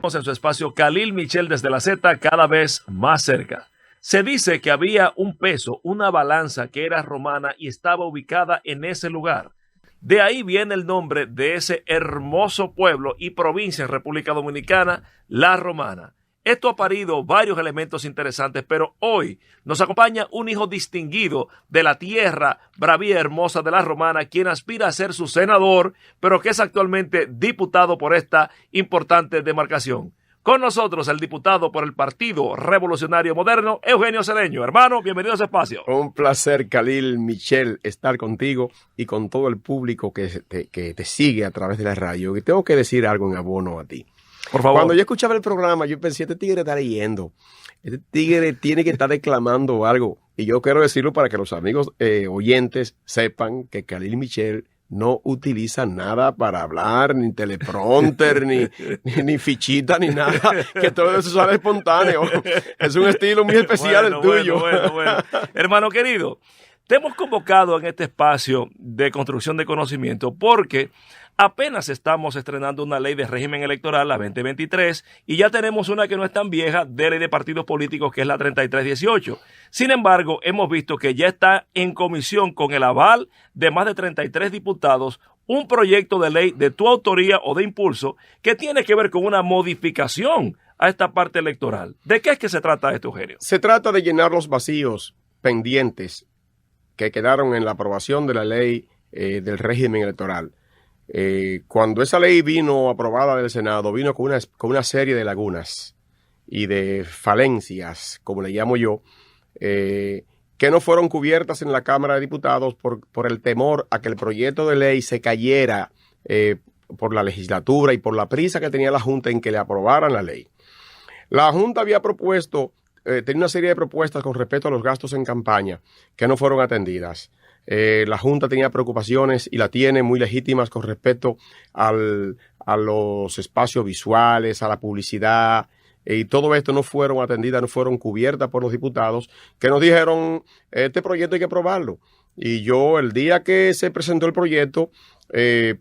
En su espacio Khalil Michel desde la Z, cada vez más cerca. Se dice que había un peso, una balanza que era romana y estaba ubicada en ese lugar. De ahí viene el nombre de ese hermoso pueblo y provincia en República Dominicana, La Romana. Esto ha parido varios elementos interesantes, pero hoy nos acompaña un hijo distinguido de la tierra bravía y hermosa de La Romana, quien aspira a ser su senador, pero que es actualmente diputado por esta importante demarcación. Con nosotros el diputado por el Partido Revolucionario Moderno, Eugenio Cedeño. Hermano, bienvenido a ese espacio. Un placer, Khalil Michel, estar contigo y con todo el público que te sigue a través de la radio. Y tengo que decir algo en abono a ti. Por favor. Cuando yo escuchaba el programa, yo pensé, este tigre está leyendo. Este tigre tiene que estar declamando algo. Y yo quiero decirlo para que los amigos oyentes sepan que Khalil Michel no utiliza nada para hablar, ni teleprompter, ni fichita, ni nada, que todo eso sale espontáneo. Es un estilo muy especial el tuyo. Bueno. Hermano querido, te hemos convocado en este espacio de construcción de conocimiento porque apenas estamos estrenando una ley de régimen electoral, la 2023, y ya tenemos una que no es tan vieja, de ley de partidos políticos, que es la 3318. Sin embargo, hemos visto que ya está en comisión con el aval de más de 33 diputados un proyecto de ley de tu autoría o de impulso que tiene que ver con una modificación a esta parte electoral. ¿De qué es que se trata esto, Eugenio? Se trata de llenar los vacíos pendientes que quedaron en la aprobación de la ley del régimen electoral. Cuando esa ley vino aprobada del Senado, vino con una serie de lagunas y de falencias, como le llamo yo, que no fueron cubiertas en la Cámara de Diputados por el temor a que el proyecto de ley se cayera por la legislatura y por la prisa que tenía la Junta en que le aprobaran la ley. La Junta había propuesto, tenía una serie de propuestas con respecto a los gastos en campaña que no fueron atendidas. La Junta tenía preocupaciones y la tiene muy legítimas con respecto a los espacios visuales, a la publicidad, y todo esto no fueron atendidas, no fueron cubiertas por los diputados, que nos dijeron, este proyecto hay que aprobarlo. Y yo, el día que se presentó el proyecto, en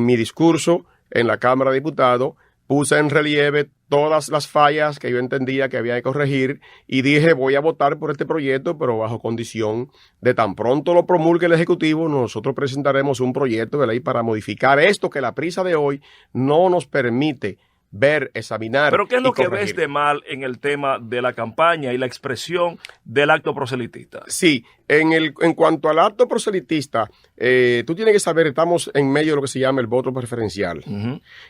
mi discurso en la Cámara de Diputados, puse en relieve todas las fallas que yo entendía que había que corregir y dije, voy a votar por este proyecto, pero bajo condición de tan pronto lo promulgue el Ejecutivo, nosotros presentaremos un proyecto de ley para modificar esto que la prisa de hoy no nos permite ver, examinar. ¿Pero qué es lo que corregir. ves de mal en el tema de la campaña y la expresión del acto proselitista? Sí, en cuanto al acto proselitista, tú tienes que saber, estamos en medio de lo que se llama el voto preferencial,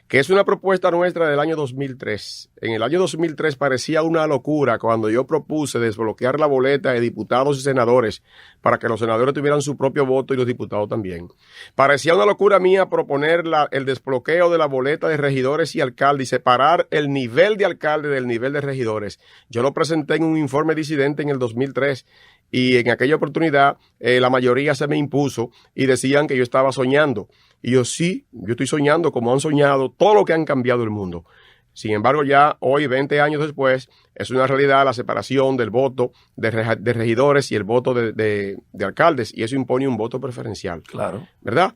que es una propuesta nuestra del año 2003. En el año 2003 parecía una locura cuando yo propuse desbloquear la boleta de diputados y senadores para que los senadores tuvieran su propio voto y los diputados también. Parecía una locura mía proponer el desbloqueo de la boleta de regidores y alcaldes y separar el nivel de alcalde del nivel de regidores. Yo lo presenté en un informe disidente en el 2003 y en aquella oportunidad la mayoría se me impuso y decían que yo estaba soñando. Y yo sí, yo estoy soñando como han soñado todo lo que han cambiado el mundo. Sin embargo, ya hoy, 20 años después, es una realidad la separación del voto de regidores y el voto de alcaldes, y eso impone un voto preferencial. Claro. ¿Verdad?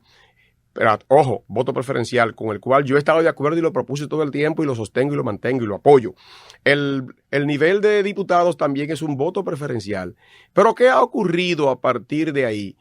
Pero, ojo, voto preferencial, con el cual yo he estado de acuerdo y lo propuse todo el tiempo y lo sostengo y lo mantengo y lo apoyo. El nivel de diputados también es un voto preferencial. Pero, ¿qué ha ocurrido a partir de ahí?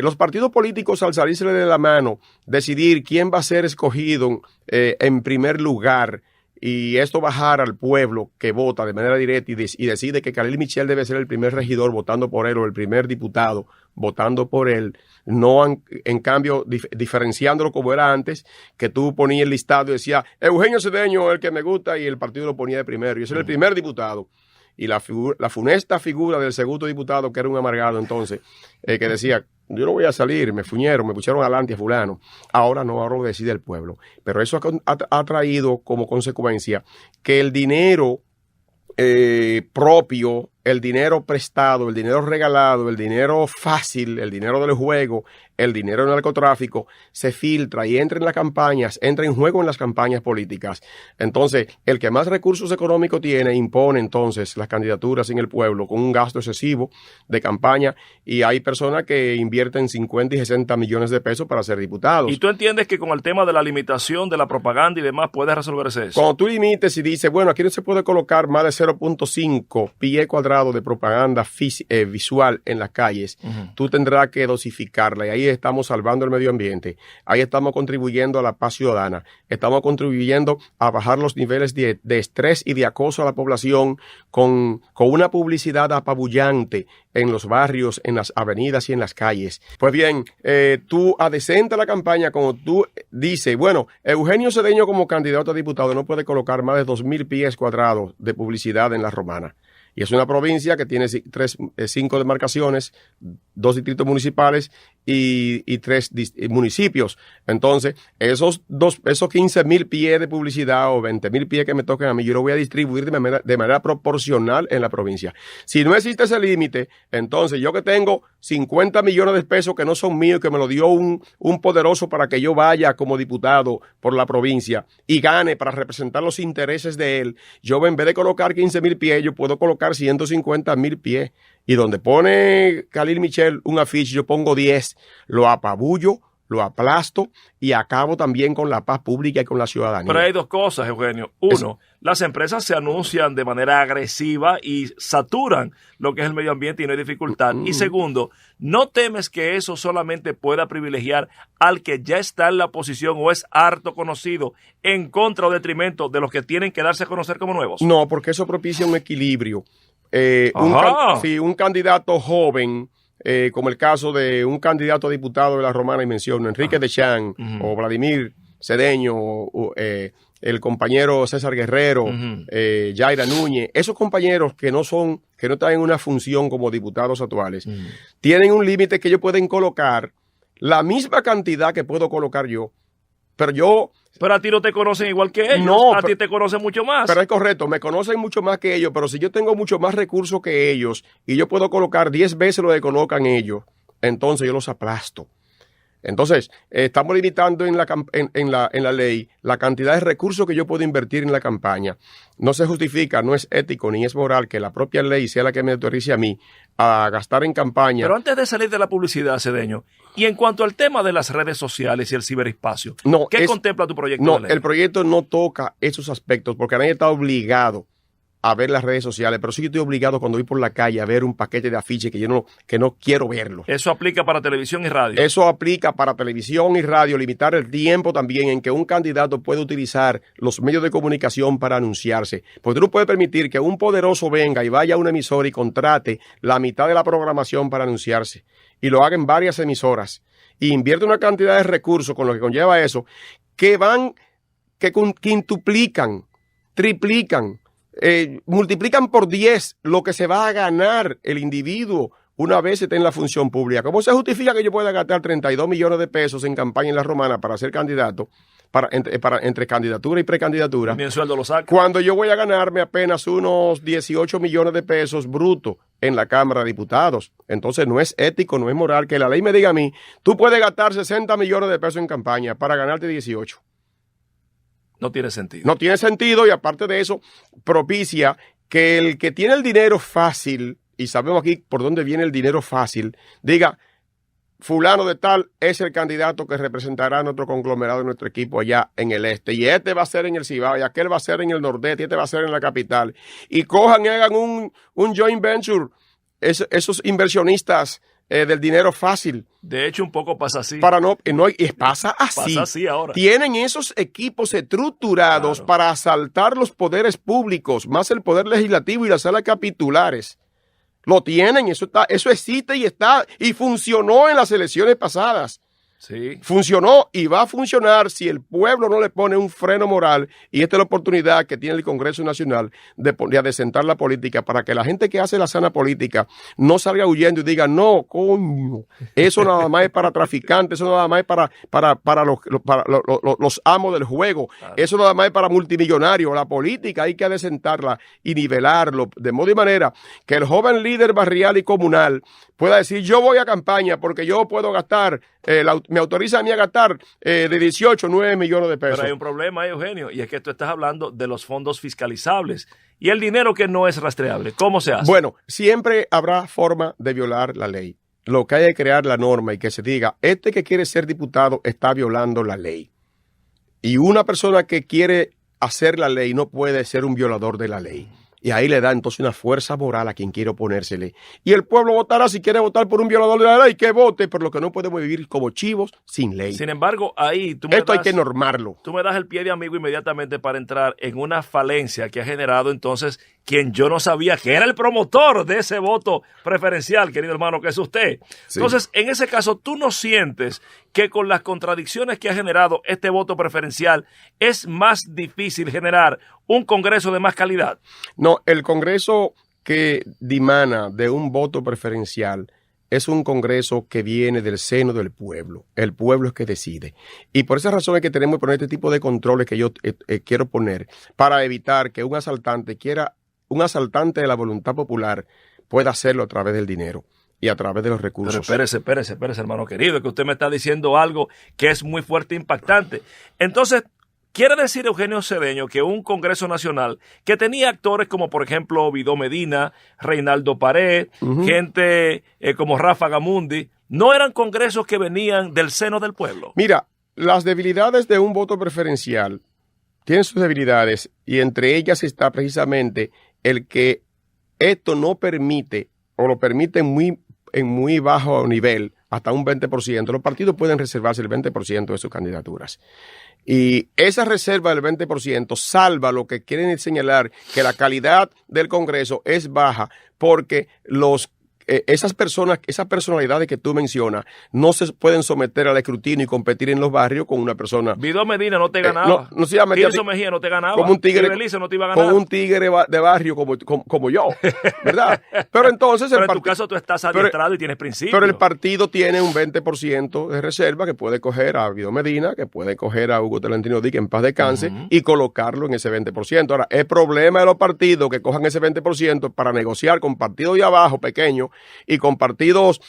Los partidos políticos, al salirse de la mano, decidir quién va a ser escogido en primer lugar, y esto bajar al pueblo que vota de manera directa y decide que Khalil Michel debe ser el primer regidor votando por él o el primer diputado votando por él, no en cambio diferenciándolo como era antes, que tú ponías el listado y decías Eugenio Cedeño el que me gusta y el partido lo ponía de primero y ese era el primer diputado. Y la funesta figura del segundo diputado, que era un amargado entonces, que decía, yo no voy a salir, me pusieron adelante a fulano. Ahora no, ahora lo decide el pueblo. Pero eso ha traído como consecuencia que el dinero propio el dinero prestado, el dinero regalado, el dinero fácil, el dinero del juego, el dinero del narcotráfico, se filtra y entra en las campañas, entra en juego en las campañas políticas. Entonces, el que más recursos económicos tiene, impone entonces las candidaturas en el pueblo con un gasto excesivo de campaña, y hay personas que invierten 50 y 60 millones de pesos para ser diputados. ¿Y tú entiendes que con el tema de la limitación de la propaganda y demás puede resolverse eso? Cuando tú limites y dices, bueno, aquí no se puede colocar más de 0.5 pie cuadrado de propaganda visual en las calles, tú tendrás que dosificarla, y ahí estamos salvando el medio ambiente, ahí estamos contribuyendo a la paz ciudadana, estamos contribuyendo a bajar los niveles de estrés y de acoso a la población con una publicidad apabullante en los barrios, en las avenidas y en las calles. Pues bien, tú adecenta la campaña como tú dices, bueno, Eugenio Cedeño como candidato a diputado no puede colocar más de 2,000 pies cuadrados de publicidad en La Romana. Y es una provincia que tiene 5 demarcaciones, 2 distritos municipales y 3 municipios. Entonces, esos 15,000 pies de publicidad o 20,000 pies que me toquen a mí, yo lo voy a distribuir de manera proporcional en la provincia. Si no existe ese límite, entonces yo que tengo 50 millones de pesos que no son míos, que me lo dio un poderoso para que yo vaya como diputado por la provincia y gane para representar los intereses de él, yo en vez de colocar 15,000 pies, yo puedo colocar 150,000 pies. Y donde pone Khalil Michel un afiche, yo pongo 10, lo apabullo, lo aplasto y acabo también con la paz pública y con la ciudadanía. Pero hay dos cosas, Eugenio. Uno, las empresas se anuncian de manera agresiva y saturan lo que es el medio ambiente y no hay dificultad. Y segundo, ¿no temes que eso solamente pueda privilegiar al que ya está en la posición o es harto conocido en contra o detrimento de los que tienen que darse a conocer como nuevos? No, porque eso propicia un equilibrio. Un candidato joven, como el caso de un candidato a diputado de La Romana, y menciono Enrique Deschamps o Vladimir Cedeño, o el compañero César Guerrero, Yaira Núñez, esos compañeros que no están en una función como diputados actuales, tienen un límite que ellos pueden colocar la misma cantidad que puedo colocar yo, pero a ti no te conocen igual que ellos, no, ti te conocen mucho más. Pero es correcto, me conocen mucho más que ellos, pero si yo tengo mucho más recursos que ellos y yo puedo colocar 10 veces lo que colocan ellos, entonces yo los aplasto. Entonces, estamos limitando en la ley la cantidad de recursos que yo puedo invertir en la campaña. No se justifica, no es ético ni es moral que la propia ley sea la que me autorice a mí a gastar en campaña. Pero antes de salir de la publicidad, Cedeño, y en cuanto al tema de las redes sociales y el ciberespacio, ¿qué contempla tu proyecto de ley? No, el proyecto no toca esos aspectos porque nadie está obligado a ver las redes sociales, pero sí yo estoy obligado cuando voy por la calle a ver un paquete de afiches que no quiero verlo. ¿Eso aplica para televisión y radio? Eso aplica para televisión y radio, limitar el tiempo también en que un candidato puede utilizar los medios de comunicación para anunciarse. Porque tú no puedes permitir que un poderoso venga y vaya a una emisora y contrate la mitad de la programación para anunciarse, y lo haga en varias emisoras, y invierte una cantidad de recursos con lo que conlleva eso, que quintuplican, triplican, multiplican por 10 lo que se va a ganar el individuo una vez esté en la función pública. ¿Cómo se justifica que yo pueda gastar 32 millones de pesos en campaña en La Romana para ser candidato, entre candidatura y precandidatura? Bien sueldo lo saca. Cuando yo voy a ganarme apenas unos 18 millones de pesos brutos en la Cámara de Diputados. Entonces no es ético, no es moral que la ley me diga a mí, tú puedes gastar 60 millones de pesos en campaña para ganarte 18. No tiene sentido. No tiene sentido, y aparte de eso, propicia que el que tiene el dinero fácil, y sabemos aquí por dónde viene el dinero fácil, diga, fulano de tal es el candidato que representará a nuestro conglomerado, nuestro equipo allá en el este, y este va a ser en el Cibao, y aquel va a ser en el Nordeste, y este va a ser en la capital, y cojan y hagan un joint venture, esos inversionistas del dinero fácil. De hecho, un poco pasa así. Pasa así. Pasa así ahora. Tienen esos equipos estructurados para asaltar los poderes públicos, más el poder legislativo y las salas capitulares. Lo tienen, eso existe y funcionó en las elecciones pasadas. Sí. Funcionó y va a funcionar si el pueblo no le pone un freno moral, y esta es la oportunidad que tiene el Congreso Nacional de adecentar la política para que la gente que hace la sana política no salga huyendo y diga, no, coño, eso nada más es para traficantes, eso nada más es para los amos del juego, eso nada más es para multimillonarios. La política hay que adecentarla y nivelarlo de modo y manera que el joven líder barrial y comunal pueda decir, yo voy a campaña porque yo puedo gastar, me autoriza a mí a gastar de 18 a 9 millones de pesos. Pero hay un problema ahí, Eugenio, y es que tú estás hablando de los fondos fiscalizables y el dinero que no es rastreable. ¿Cómo se hace? Bueno, siempre habrá forma de violar la ley. Lo que hay es crear la norma y que se diga, este que quiere ser diputado está violando la ley. Y una persona que quiere hacer la ley no puede ser un violador de la ley. Y ahí le da entonces una fuerza moral a quien quiere oponérsele. Y el pueblo votará si quiere votar por un violador de la ley, que vote, por lo que no podemos vivir como chivos sin ley. Sin embargo, ahí Esto hay que normarlo. Tú me das el pie de amigo inmediatamente para entrar en una falencia que ha generado entonces quien yo no sabía que era el promotor de ese voto preferencial, querido hermano, que es usted. Sí. Entonces, en ese caso, ¿tú no sientes que con las contradicciones que ha generado este voto preferencial es más difícil generar un Congreso de más calidad? No, el Congreso que dimana de un voto preferencial es un Congreso que viene del seno del pueblo. El pueblo es que decide. Y por esa razón es que tenemos que poner este tipo de controles que yo quiero poner para evitar que un asaltante de la voluntad popular pueda hacerlo a través del dinero y a través de los recursos. Pero espérese, hermano querido, que usted me está diciendo algo que es muy fuerte e impactante. Entonces, quiere decir, Eugenio Cedeño, que un Congreso Nacional que tenía actores como, por ejemplo, Vidó Medina, Reinaldo Pared, gente como Rafa Gamundi, no eran congresos que venían del seno del pueblo. Mira, las debilidades de un voto preferencial tienen sus debilidades, y entre ellas está precisamente el que esto no permite, o lo permite en muy bajo nivel, hasta un 20%. Los partidos pueden reservarse el 20% de sus candidaturas. Y esa reserva del 20% salva lo que quieren señalar, que la calidad del Congreso es baja porque esas personalidades que tú mencionas no se pueden someter al escrutinio y competir en los barrios con una persona. Vidó Medina no te ganaba. No se llama Tirso Mejía no te ganaba. Como un tigre, no te iba a ganar. Como un tigre de barrio como yo, ¿verdad? Pero entonces pero en tu caso tú estás adiestrado y tienes principios. Pero el partido tiene un 20% de reserva que puede coger a Vidó Medina, que puede coger a Hugo Tolentino Díaz, en paz descanse, y colocarlo en ese 20%. Ahora, el problema de los partidos que cojan ese 20% para negociar con partidos de abajo, pequeños, y con partidos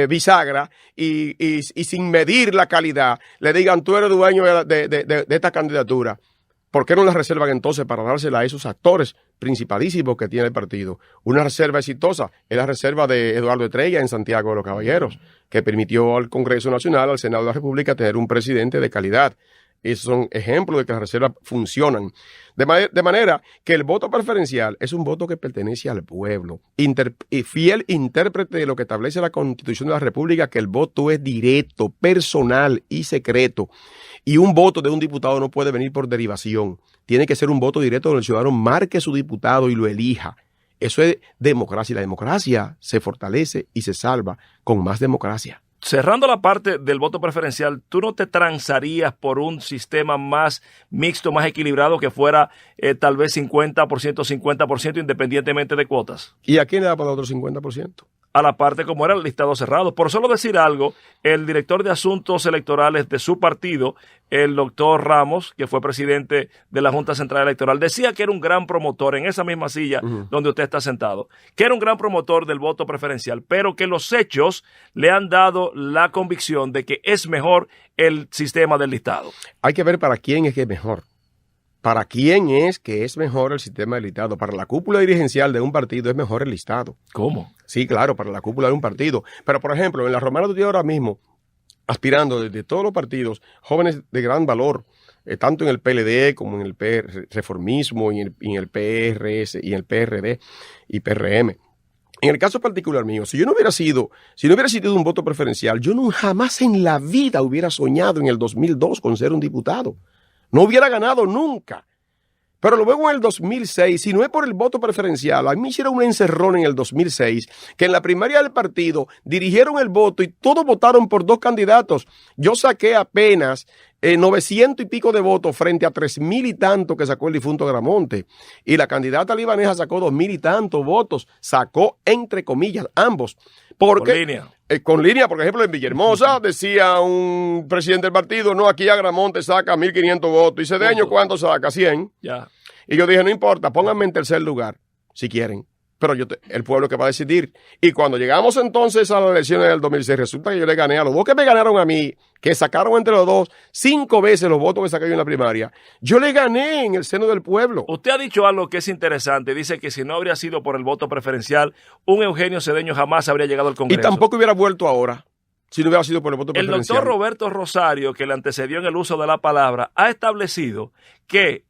bisagra, y sin medir la calidad, le digan, tú eres dueño de esta candidatura. ¿Por qué no la reservan entonces para dársela a esos actores principalísimos que tiene el partido? Una reserva exitosa es la reserva de Eduardo Estrella en Santiago de los Caballeros, que permitió al Congreso Nacional, al Senado de la República, tener un presidente de calidad. Esos son ejemplos de que las reservas funcionan. De manera que el voto preferencial es un voto que pertenece al pueblo. Y fiel intérprete de lo que establece la Constitución de la República, que el voto es directo, personal y secreto. Y un voto de un diputado no puede venir por derivación. Tiene que ser un voto directo donde el ciudadano marque su diputado y lo elija. Eso es democracia. Y la democracia se fortalece y se salva con más democracia. Cerrando la parte del voto preferencial, ¿tú no te transarías por un sistema más mixto, más equilibrado, que fuera tal vez 50%, 50%, independientemente de cuotas? ¿Y a quién le da para el otro 50%? A la parte como era el listado cerrado. Por solo decir algo, el director de asuntos electorales de su partido, el doctor Ramos, que fue presidente de la Junta Central Electoral, decía que era un gran promotor en esa misma silla donde usted está sentado, que era un gran promotor del voto preferencial, pero que los hechos le han dado la convicción de que es mejor el sistema del listado. Hay que ver para quién es que es mejor. ¿Para quién es que es mejor el sistema del listado? Para la cúpula dirigencial de un partido es mejor el listado. ¿Cómo? Sí, claro, para la cúpula de un partido. Pero, por ejemplo, en la Romana tú tienes ahora mismo aspirando desde todos los partidos jóvenes de gran valor, tanto en el PLD como en el reformismo y en el PRS y en el PRD y PRM. En el caso particular mío, si no hubiera sido un voto preferencial, yo jamás en la vida hubiera soñado en el 2002 con ser un diputado. No hubiera ganado nunca. Pero luego en el 2006, si no es por el voto preferencial, a mí me hicieron un encerrón en el 2006, que en la primaria del partido dirigieron el voto y todos votaron por 2 candidatos. Yo saqué apenas 900 y pico de votos frente a 3,000 y tanto que sacó el difunto Gramonte. Y la candidata libanesa sacó 2,000 y tantos votos. Sacó, entre comillas, ambos. Porque, con línea. Con línea, por ejemplo, en Villahermosa decía un presidente del partido, no, aquí Agramonte saca 1,500 votos. Y Cedeño, ¿cuánto saca? 100. Ya. Y yo dije, no importa, pónganme en tercer lugar, si quieren. Pero el pueblo que va a decidir. Y cuando llegamos entonces a las elecciones del 2006, resulta que yo le gané a los 2 que me ganaron a mí, que sacaron entre los 2 5 veces los votos que saqué yo en la primaria. Yo le gané en el seno del pueblo. Usted ha dicho algo que es interesante. Dice que si no habría sido por el voto preferencial, un Eugenio Cedeño jamás habría llegado al Congreso. Y tampoco hubiera vuelto ahora, si no hubiera sido por el voto El preferencial. doctor Roberto Rosario, que le antecedió en el uso de la palabra, ha establecido que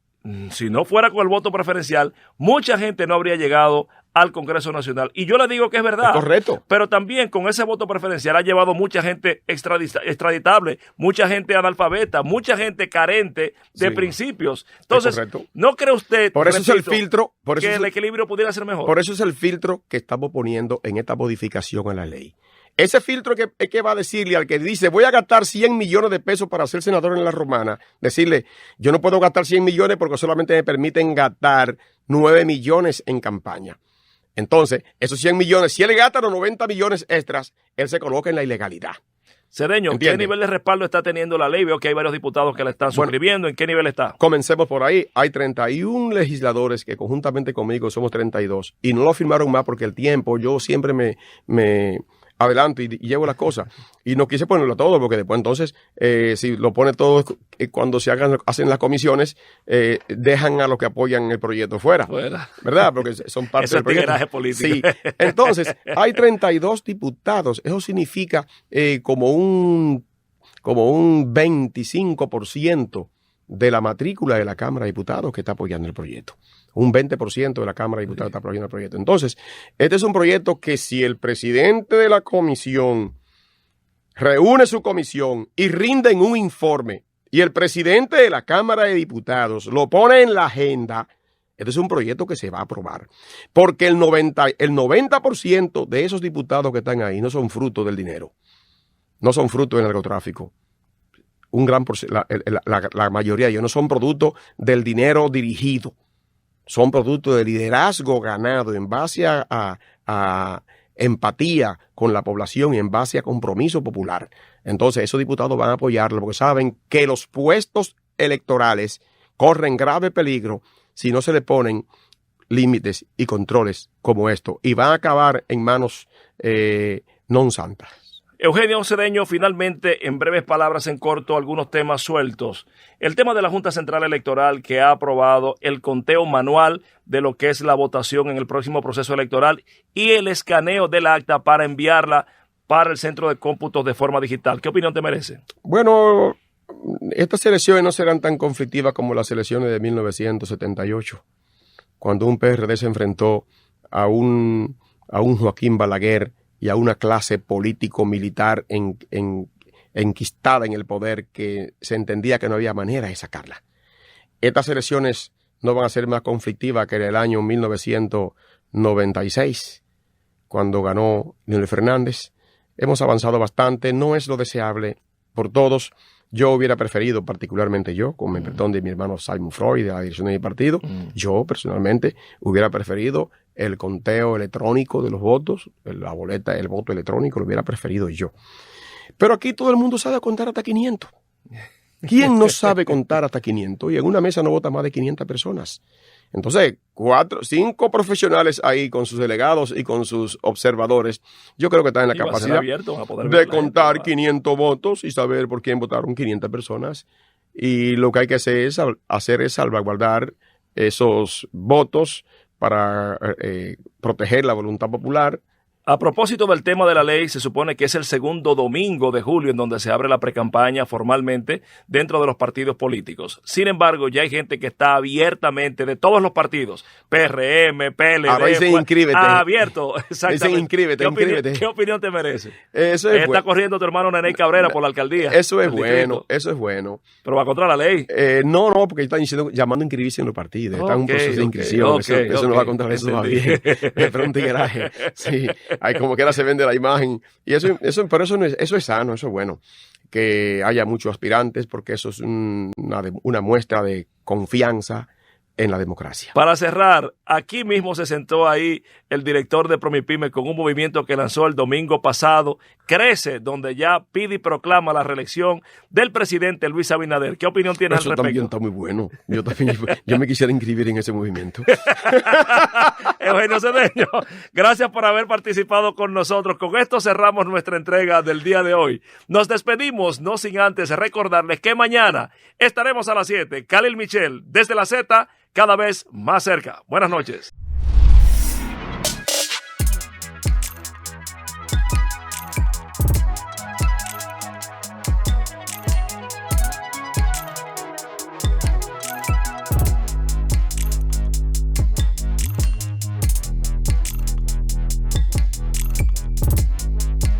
si no fuera con el voto preferencial, mucha gente no habría llegado al Congreso Nacional. Y yo le digo que es verdad. Es correcto. Pero también con ese voto preferencial ha llevado mucha gente extraditable, mucha gente analfabeta, mucha gente carente de principios. Entonces, ¿no cree usted, por eso es el filtro, que el equilibrio pudiera ser mejor? Por eso es el filtro que estamos poniendo en esta modificación a la ley. Ese filtro que va a decirle al que dice, voy a gastar 100 millones de pesos para ser senador en la Romana, decirle, yo no puedo gastar 100 millones porque solamente me permiten gastar 9 millones en campaña. Entonces, esos 100 millones, si él gasta los 90 millones extras, él se coloca en la ilegalidad. Cedeño, ¿qué nivel de respaldo está teniendo la ley? Veo que hay varios diputados que la están suscribiendo. ¿En qué nivel está? Comencemos por ahí. Hay 31 legisladores que conjuntamente conmigo somos 32 y no lo firmaron más porque el tiempo, yo siempre me adelanto y llevo las cosas. Y no quise ponerlo todo porque después entonces, si lo pone todo, cuando hacen las comisiones, dejan a los que apoyan el proyecto fuera. ¿Verdad? Porque son parte del proyecto. Eso es político. Sí. Entonces, hay 32 diputados. Eso significa como un 25% de la matrícula de la Cámara de Diputados que está apoyando el proyecto. Un 20% de la Cámara de Diputados está apoyando el proyecto. Entonces, este es un proyecto que si el presidente de la comisión reúne su comisión y rinden un informe y el presidente de la Cámara de Diputados lo pone en la agenda, este es un proyecto que se va a aprobar. Porque el 90% de esos diputados que están ahí no son fruto del dinero. No son fruto del narcotráfico. La mayoría de ellos no son producto del dinero dirigido, son producto del liderazgo ganado en base a empatía con la población y en base a compromiso popular. Entonces esos diputados van a apoyarlo porque saben que los puestos electorales corren grave peligro si no se le ponen límites y controles como esto y van a acabar en manos non santas. Eugenio Cedeño, finalmente, en breves palabras, en corto, algunos temas sueltos. El tema de la Junta Central Electoral que ha aprobado el conteo manual de lo que es la votación en el próximo proceso electoral y el escaneo del acta para enviarla para el centro de cómputos de forma digital. ¿Qué opinión te merece? Bueno, estas elecciones no serán tan conflictivas como las elecciones de 1978, cuando un PRD se enfrentó a un Joaquín Balaguer y a una clase político-militar enquistada en el poder que se entendía que no había manera de sacarla. Estas elecciones no van a ser más conflictivas que en el año 1996, cuando ganó Leonel Fernández. Hemos avanzado bastante, no es lo deseable por todos. Yo hubiera preferido, particularmente yo, con el perdón de mi hermano Simon Freud, de la dirección de mi partido, yo personalmente hubiera preferido el conteo electrónico de los votos, la boleta, el voto electrónico, lo hubiera preferido yo. Pero aquí todo el mundo sabe contar hasta 500. ¿Quién no sabe contar hasta 500? Y en una mesa no vota más de 500 personas. Entonces, 5 profesionales ahí con sus delegados y con sus observadores, yo creo que están en la capacidad de contar 500 votos y saber por quién votaron 500 personas. Y lo que hay que hacer es salvaguardar esos votos para proteger la voluntad popular A propósito del tema de la ley, se supone que es el segundo domingo de julio en donde se abre la precampaña formalmente dentro de los partidos políticos. Sin embargo, ya hay gente que está abiertamente de todos los partidos, PRM, PLD, ahora dicen inscríbete. Abierto, exactamente. Dicen inscríbete, inscríbete. ¿Qué opinión te merece? Eso es Está corriendo tu hermano Neney Cabrera por la alcaldía. Eso es bueno, eso es bueno. Pero va contra la ley. No, porque están diciendo, llamando a inscribirse en los partidos. Está en un proceso de inscripción. Eso no va contra eso, va bien. Pero un tigueraje. Sí. Hay como que ahora se vende la imagen y pero eso es sano, eso es bueno, que haya muchos aspirantes porque eso es una muestra de confianza en la democracia. Para cerrar, aquí mismo se sentó ahí el director de Promipyme con un movimiento que lanzó el domingo pasado, Crece, donde ya pide y proclama la reelección del presidente Luis Abinader. ¿Qué opinión tienes al respecto? Eso también está muy bueno. Yo me quisiera inscribir en ese movimiento. Eugenio Cedeño, gracias por haber participado con nosotros. Con esto cerramos nuestra entrega del día de hoy. Nos despedimos, no sin antes recordarles que mañana estaremos a las 7. Khalil Michel, desde la Z, cada vez más cerca. Buenas noches.